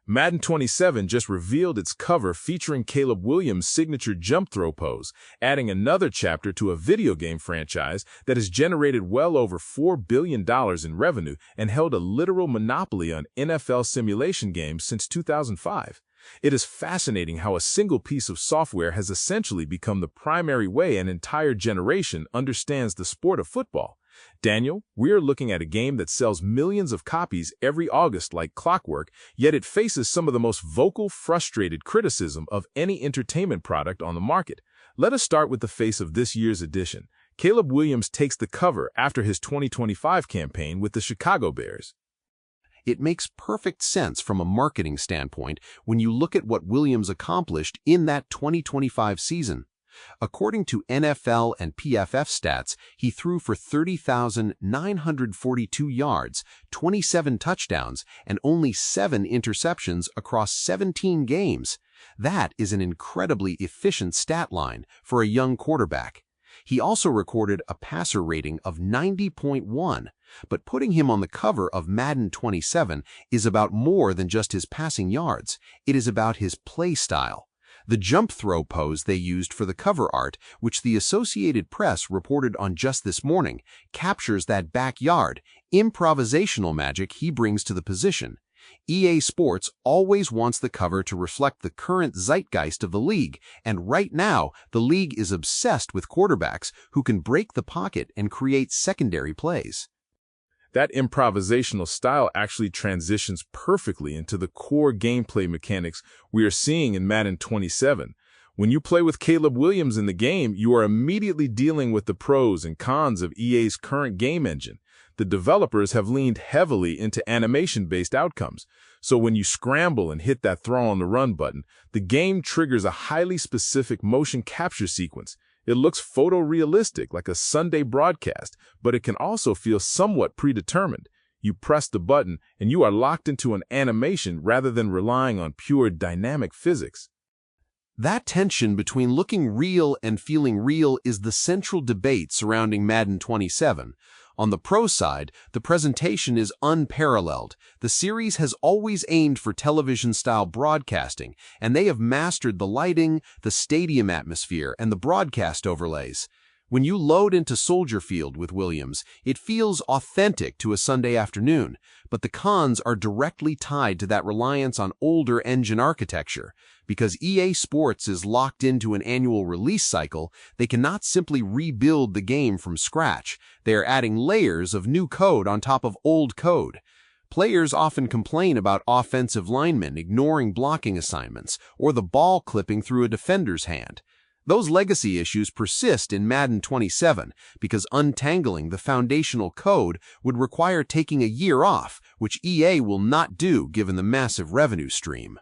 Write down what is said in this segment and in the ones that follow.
Madden 27 just revealed its cover featuring Caleb Williams' signature jump throw pose, adding another chapter to a video game franchise that has generated well over $4 billion in revenue and held a literal monopoly on NFL simulation games since 2005. It is fascinating how a single piece of software has essentially become the primary way an entire generation understands the sport of football. Daniel, we're looking at a game that sells millions of copies every August like clockwork, yet it faces some of the most vocal, frustrated criticism of any entertainment product on the market. Let us start with the face of this year's edition. Caleb Williams takes the cover after his 2025 campaign with the Chicago Bears. It makes perfect sense from a marketing standpoint when you look at what Williams accomplished in that 2025 season. According to NFL and PFF stats, he threw for 30,942 yards, 27 touchdowns, and only 7 interceptions across 17 games. That is an incredibly efficient stat line for a young quarterback. He also recorded a passer rating of 90.1, but putting him on the cover of Madden 27 is about more than just his passing yards. It is about his play style. The jump throw pose they used for the cover art, which the Associated Press reported on just this morning, captures that backyard, improvisational magic he brings to the position. EA Sports always wants the cover to reflect the current zeitgeist of the league, and right now, the league is obsessed with quarterbacks who can break the pocket and create secondary plays. That improvisational style actually transitions perfectly into the core gameplay mechanics we are seeing in Madden 27. When you play with Caleb Williams in the game, you are immediately dealing with the pros and cons of EA's current game engine. The developers have leaned heavily into animation-based outcomes, so when you scramble and hit that throw on the run button, the game triggers a highly specific motion capture sequence. It looks photorealistic, like a Sunday broadcast, but it can also feel somewhat predetermined. You press the button, and you are locked into an animation rather than relying on pure dynamic physics. That tension between looking real and feeling real is the central debate surrounding Madden 27. On the pro side, the presentation is unparalleled. The series has always aimed for television-style broadcasting, and they have mastered the lighting, the stadium atmosphere, and the broadcast overlays. When you load into Soldier Field with Williams, it feels authentic to a Sunday afternoon, but the cons are directly tied to that reliance on older engine architecture. Because EA Sports is locked into an annual release cycle, they cannot simply rebuild the game from scratch. They are adding layers of new code on top of old code. Players often complain about offensive linemen ignoring blocking assignments or the ball clipping through a defender's hand. Those legacy issues persist in Madden 27 because untangling the foundational code would require taking a year off, which EA will not do given the massive revenue stream.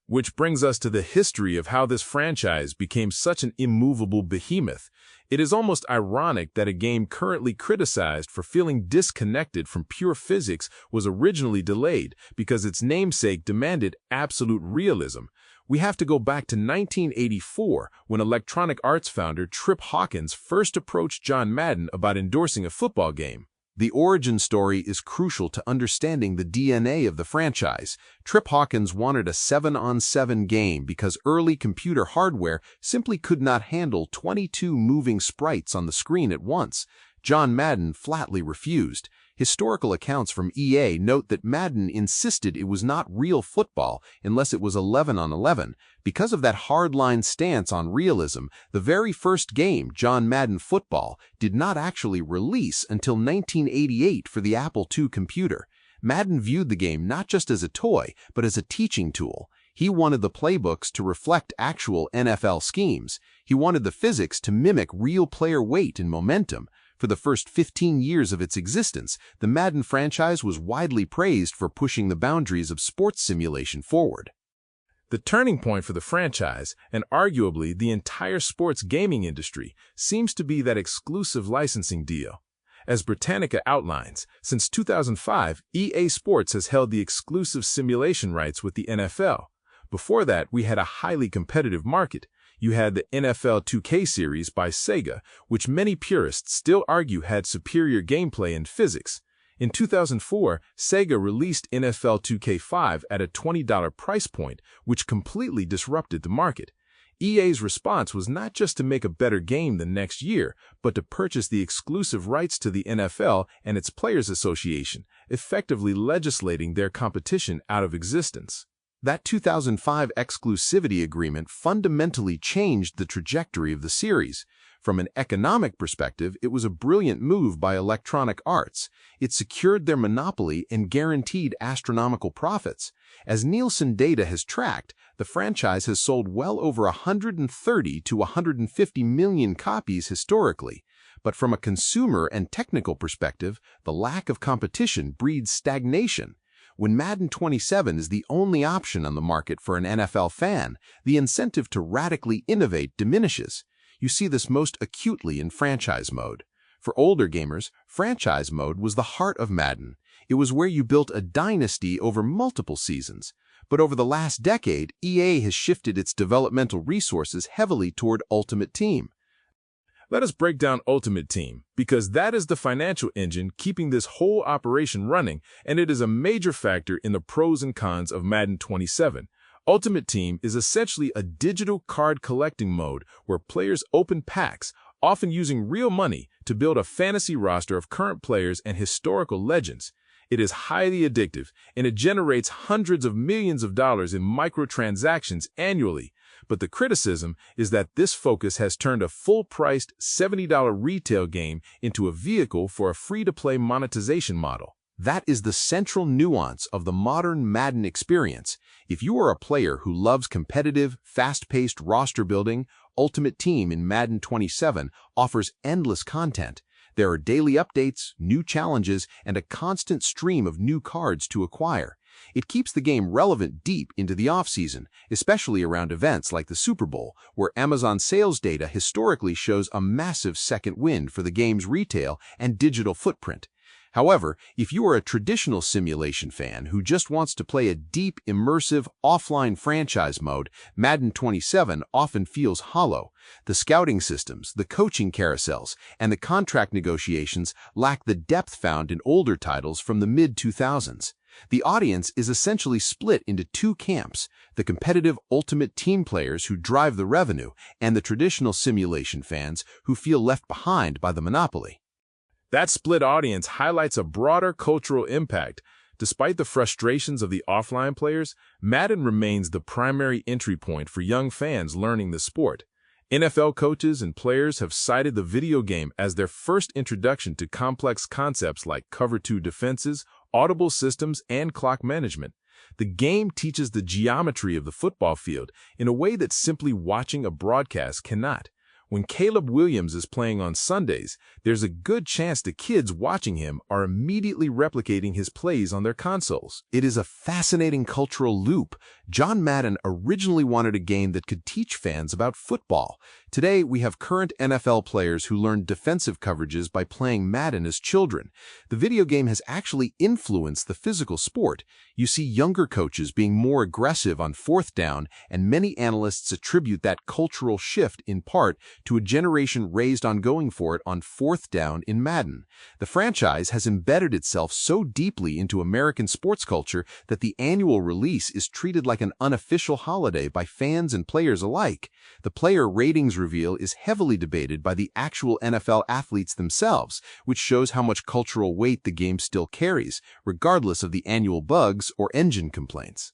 Which brings us to the history of how this franchise became such an immovable behemoth. It is almost ironic that a game currently criticized for feeling disconnected from pure physics was originally delayed because its namesake demanded absolute realism. We have to go back to 1984 when Electronic Arts founder Trip Hawkins first approached John Madden about endorsing a football game. The origin story is crucial to understanding the DNA of the franchise. Trip Hawkins wanted a 7-on-7 game because early computer hardware simply could not handle 22 moving sprites on the screen at once. John Madden flatly refused. Historical accounts from EA note that Madden insisted it was not real football unless it was 11-on-11. Because of that hardline stance on realism, the very first game, John Madden Football, did not actually release until 1988 for the Apple II computer. Madden viewed the game not just as a toy, but as a teaching tool. He wanted the playbooks to reflect actual NFL schemes. He wanted the physics to mimic real player weight and momentum. For the first 15 years of its existence, the Madden franchise was widely praised for pushing the boundaries of sports simulation forward. The turning point for the franchise, and arguably the entire sports gaming industry, seems to be that exclusive licensing deal. As Britannica outlines, since 2005, EA Sports has held the exclusive simulation rights with the NFL. Before that, we had a highly competitive market. You had the NFL 2K series by Sega, which many purists still argue had superior gameplay and physics. In 2004, Sega released NFL 2K5 at a $20 price point, which completely disrupted the market. EA's response was not just to make a better game the next year, but to purchase the exclusive rights to the NFL and its Players Association, effectively legislating their competition out of existence. That 2005 exclusivity agreement fundamentally changed the trajectory of the series. From an economic perspective, it was a brilliant move by Electronic Arts. It secured their monopoly and guaranteed astronomical profits. As Nielsen data has tracked, the franchise has sold well over 130 to 150 million copies historically. But from a consumer and technical perspective, the lack of competition breeds stagnation. When Madden 27 is the only option on the market for an NFL fan, the incentive to radically innovate diminishes. You see this most acutely in franchise mode. For older gamers, franchise mode was the heart of Madden. It was where you built a dynasty over multiple seasons. But over the last decade, EA has shifted its developmental resources heavily toward Ultimate Team. Let us break down Ultimate Team, because that is the financial engine keeping this whole operation running, and it is a major factor in the pros and cons of Madden 27. Ultimate Team is essentially a digital card collecting mode where players open packs, often using real money, to build a fantasy roster of current players and historical legends. It is highly addictive, and it generates hundreds of millions of dollars in microtransactions annually. But the criticism is that this focus has turned a full-priced $70 retail game into a vehicle for a free-to-play monetization model. That is the central nuance of the modern Madden experience. If you are a player who loves competitive, fast-paced roster building, Ultimate Team in Madden 27 offers endless content. There are daily updates, new challenges, and a constant stream of new cards to acquire. It keeps the game relevant deep into the off-season, especially around events like the Super Bowl, where Amazon sales data historically shows a massive second wind for the game's retail and digital footprint. However, if you are a traditional simulation fan who just wants to play a deep, immersive, offline franchise mode, Madden 27 often feels hollow. The scouting systems, the coaching carousels, and the contract negotiations lack the depth found in older titles from the mid-2000s. The audience is essentially split into two camps: the competitive Ultimate Team players who drive the revenue, and the traditional simulation fans who feel left behind by the monopoly. That split audience highlights a broader cultural impact. Despite the frustrations of the offline players, Madden remains the primary entry point for young fans learning the sport. NFL coaches and players have cited the video game as their first introduction to complex concepts like cover 2 defenses, audible systems, and clock management. The game teaches the geometry of the football field in a way that simply watching a broadcast cannot. When Caleb Williams is playing on Sundays, there's a good chance the kids watching him are immediately replicating his plays on their consoles. It is a fascinating cultural loop. John Madden originally wanted a game that could teach fans about football. Today, we have current NFL players who learn defensive coverages by playing Madden as children. The video game has actually influenced the physical sport. You see younger coaches being more aggressive on fourth down, and many analysts attribute that cultural shift in part to a generation raised on going for it on fourth down in Madden. The franchise has embedded itself so deeply into American sports culture that the annual release is treated like an unofficial holiday by fans and players alike. The player ratings reveal is heavily debated by the actual NFL athletes themselves, which shows how much cultural weight the game still carries, regardless of the annual bugs or engine complaints.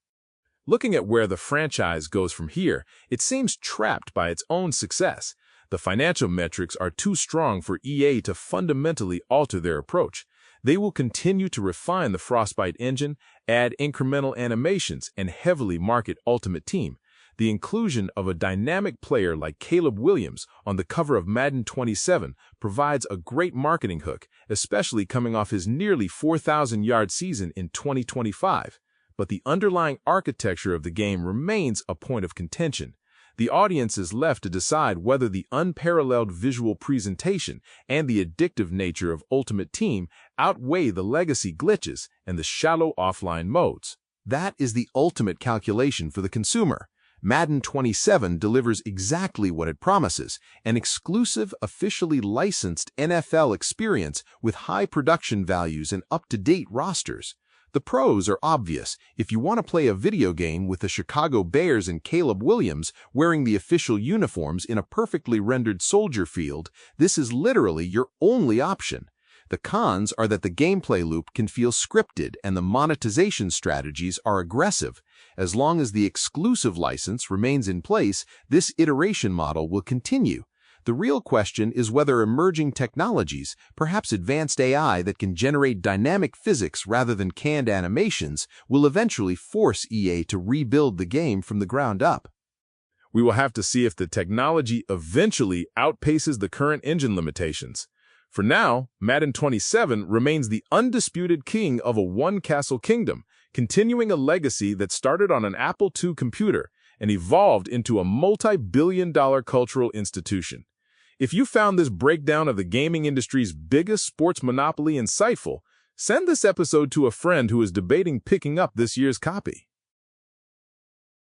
Looking at where the franchise goes from here, it seems trapped by its own success. The financial metrics are too strong for EA to fundamentally alter their approach. They will continue to refine the Frostbite engine, add incremental animations, and heavily market Ultimate Team. The inclusion of a dynamic player like Caleb Williams on the cover of Madden 27 provides a great marketing hook, especially coming off his nearly 4,000-yard season in 2025. But the underlying architecture of the game remains a point of contention. The audience is left to decide whether the unparalleled visual presentation and the addictive nature of Ultimate Team outweigh the legacy glitches and the shallow offline modes. That is the ultimate calculation for the consumer. Madden 27 delivers exactly what it promises, an exclusive, officially licensed NFL experience with high production values and up-to-date rosters. The pros are obvious. If you want to play a video game with the Chicago Bears and Caleb Williams wearing the official uniforms in a perfectly rendered soldier field, this is literally your only option. The cons are that the gameplay loop can feel scripted and the monetization strategies are aggressive. As long as the exclusive license remains in place, this iteration model will continue. The real question is whether emerging technologies, perhaps advanced AI that can generate dynamic physics rather than canned animations, will eventually force EA to rebuild the game from the ground up. We will have to see if the technology eventually outpaces the current engine limitations. For now, Madden 27 remains the undisputed king of a one-castle kingdom, continuing a legacy that started on an Apple II computer and evolved into a multi-billion-dollar cultural institution. If you found this breakdown of the gaming industry's biggest sports monopoly insightful, send this episode to a friend who is debating picking up this year's copy.